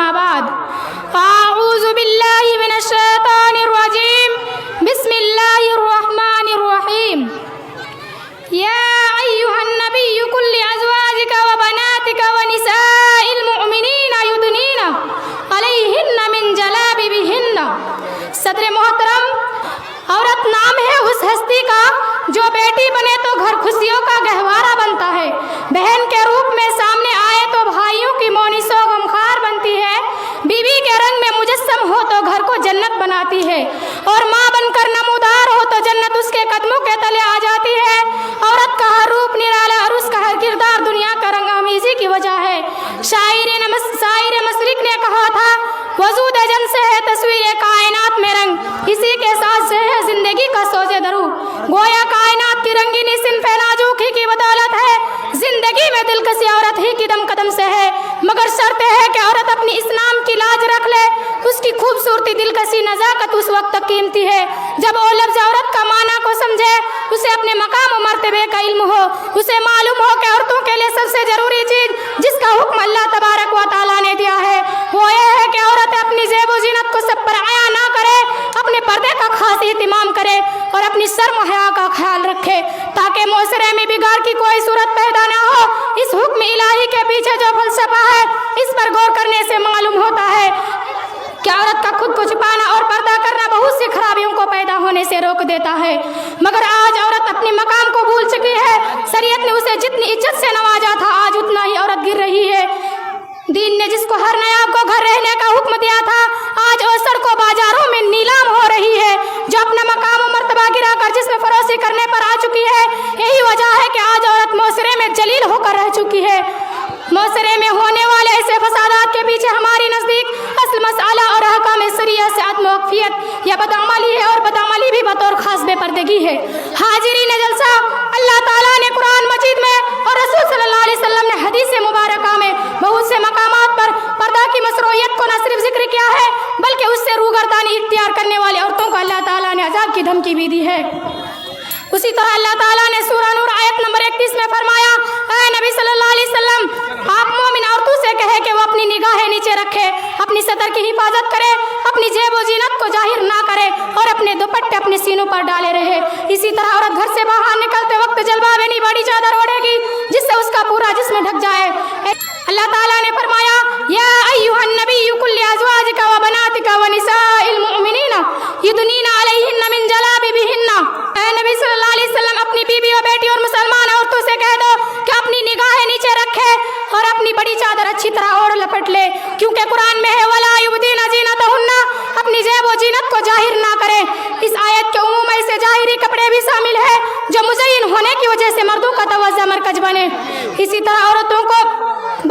अम्मा बाद आऊज़ु बिल्लाहि मिनश शैतानिर रजीम बिस्मिल्लाहिर रहमानिर रहीम या अय्युहन नबिय्यु कुल लिअज़वाजिका व बनातिका व निसाइल मुअमिनीना युदनीना अलैहिन्ना मिन जलाबिबिहिन्ना। सदर मोहतरम, औरत नाम है उस हस्ती का जो बेटी बने तो घर खुशियों का गहवारा बनता है, बहन के रूप में सामने आए तो भाइयों की मोनिसो गमखार बनती है, बीवी के रंग में मुजस्सम हो तो घर को जन्नत बनाती है, और माँ बनकर नमूदार हो तो जन्नत उसके कदमों के तले आ जाती है। औरत का हर रूप निराला और उसका हर किरदार दुनिया का रंग आमीज़ी की वजह है। शायर मशरिक ने कहा था, वजूद जन से है तस्वीर कायनात में रंग, इसी के साथ से है जिंदगी का सोजे दरू। गोया कायनात की रंगीनी सिन्फ़े नाजुकी की बदौलत है, जिंदगी में दिलकशी औरत ही की दम कदम से है। मगर शर्त है कि औरत अपनी इस नाम की लाज रख ले, उसकी खूबसूरती दिलकशी नज़ाकत उस वक्त तक कीमती है जब वो लफ्ज़ औरत का माना को समझे, उसे अपने मकाम और मर्तबे का इल्म हो, उसे मालूम हो कि औरतों के लिए सबसे ज़रूरी चीज़ जिसका हुक्म अल्लाह तबारक व तआला ने दिया है वो ये है कि औरत अपनी ज़ेब व ज़ीनत को सब पर आया ना करे, अपने पर्दे का खास एहतिमाम करे और अपनी शर्म व हया का ख्याल रखे ताकि मुआशरे में बिगाड़ की कोई सूरत पैदा ना हो। इस हुक्म इलाही के पीछे जो फलसफा है, इस पर गौर करने से मालूम होता है कि औरत का खुद को छुपाना और पर्दा करना बहुत सी खराबियों को पैदा होने से रोक देता है। मगर आज औरत अपने मकाम को भूल चुकी है। शरीयत ने उसे जितनी इज्जत से नवाजा था, आज उतना ही औरत गिर रही है। दीन ने जिसको हर नायाब को घर रहने का हुक्म दिया था, आज वो सड़कों बाजारों में नीलाम हो रही है, जो अपना मकाम और मर्तबा गिरा कर जिसमें फरोशी करने पर आ चुकी है। यही वजह है कि आज औरत मुआशरे में जलील होकर रह चुकी है। मुआशरे में होने वाले ऐसे फसादात के पीछे हमारी नज़दीक असल मसाला और अहकाम शरिया से आत्मवक्फियत या बदअमली है, और बदअमली भी बतौर खास बेपर्दगी है। हाजिरीन जलसा, अल्लाह ताला ने कुरान मजीद में और रसूल सल्लल्लाहु अलैहि वसल्लम ने हदीस मुबारका में बहुत से मकामात पर पर्दा की मशरूइयत को न सिर्फ जिक्र किया है, बल्कि उससे रूगर्दानी इख्तियार करने वाली औरतों को अल्लाह ताला ने अजाब की धमकी भी दी है। उसी तरह अल्लाह ताला ने सूरा नूर आयत नंबर 31 में फरमाया, ऐ नबी सल्लल्लाहु अलैहि वसल्लम, आप मोमिन औरतों से कहे कि वो अपनी निगाहें नीचे रखे, अपनी सतर की हिफाजत करे, अपनी जेब व जीनत को जाहिर ना करे और अपने दुपट्टे अपने सीनों पर डाले रहे। इसी तरह औरत घर से बाहर निकलते वक्त जलबाबेनी बड़ी चादर ओढ़ेगी जिससे उसका पूरा जिस्म ढक जाए। अल्लाह ताला ने फरमाया, या अय्युहन नबिय्यु कुल लिअज़वाजिका व बनातिका व निसाइल मुअमिनीना युदनीना अलैहिन्ना मिन जलाबिबिहिन्ना। ऐ नबी सल्लल्लाहु अलैहि वसल्लम, अपनी बीवी और बेटी और मुसलमान औरतों से कह दो कि अपनी निगाहें नीचे रखे और अपनी बड़ी चादर अच्छी तरह ओढ़ लपेट ले, क्योंकि कुरान में है वला युबदीना ज़ीनतहुन्ना, अपनी जेब व जीनत को जाहिर ना करें। इस आयत के उमूम में से जाहिरी कपड़े भी शामिल है जो मुज़य्यन होने की वजह से मर्दों का तवज्जो मरकज बने। इसी तरह औरतों को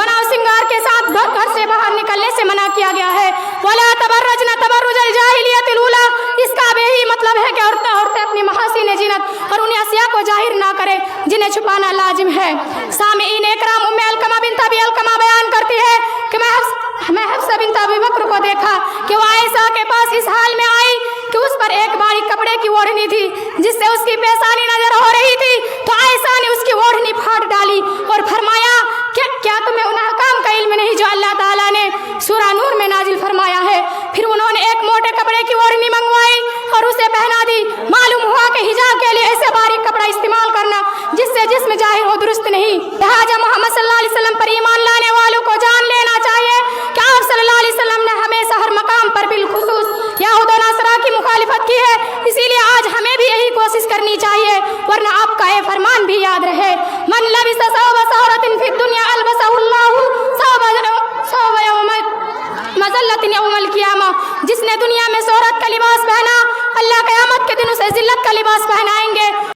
बनाव सिंगार के साथ घर से बाहर निकलने से मना किया गया है। वला तबर्रजना तबर्रुजल जाहिलियतिल ऊला, इसका यही मतलब है कि औरतें अपनी महासीन जीनत और उन असिया को जाहिर ना करें जिन्हें छुपाना लाजिम है। सामीन इकराम उम्मे अलकमा बिन्त अबी अलकमा बयान करती है कि मैं हफ्सा बिन्त अबी बकर को देखा कि वो आयशा के पास इस हाल में आई कि उस पर एक बारीक कपड़े की ओढ़नी थी जिससे उसकी पेशानी नजर हो रही थी, तो आयशा ने उसकी ओढ़नी फाड़ डाली और फरमाया, क्या तुम्हें उन अहकाम का इल्म नहीं जो अल्लाह ताला ने सूरा नूर में नाजिल फरमाया है। फिर उन्होंने एक मोटे कपड़े की ओढ़नी मंगवाई और उसे पहना दी। मालूम हुआ कि हिजाब के लिए ऐसे बारीक कपड़ा इस्तेमाल करना जिससे जिस्म जाहिर हो दुरुस्त नहीं। लिहाजा मोहम्मद सल्लल्लाहु अलैहि वसल्लम पर ईमान लाने वालों को जान लेना चाहिए कि आप सल्लल्लाहु अलैहि वसल्लम ने हमेशा हर मकाम पर बिलखुसूस यहूद और नसरा की मुखालिफत की है। इसीलिए आज हमें भी यही कोशिश करनी चाहिए, वरना आपका ये फरमान भी याद रहे, मन लबिसा सौब सहरतिन फिद दुनिया अलबसहुल्लाहु सौब मज़ल्लतिन यौमल क़ियामा। जिसने दुनिया में शोहरत का लिबास पहना, अल्लाह क़यामत के दिन उसे ज़िल्लत का लिबास पहनाएंगे।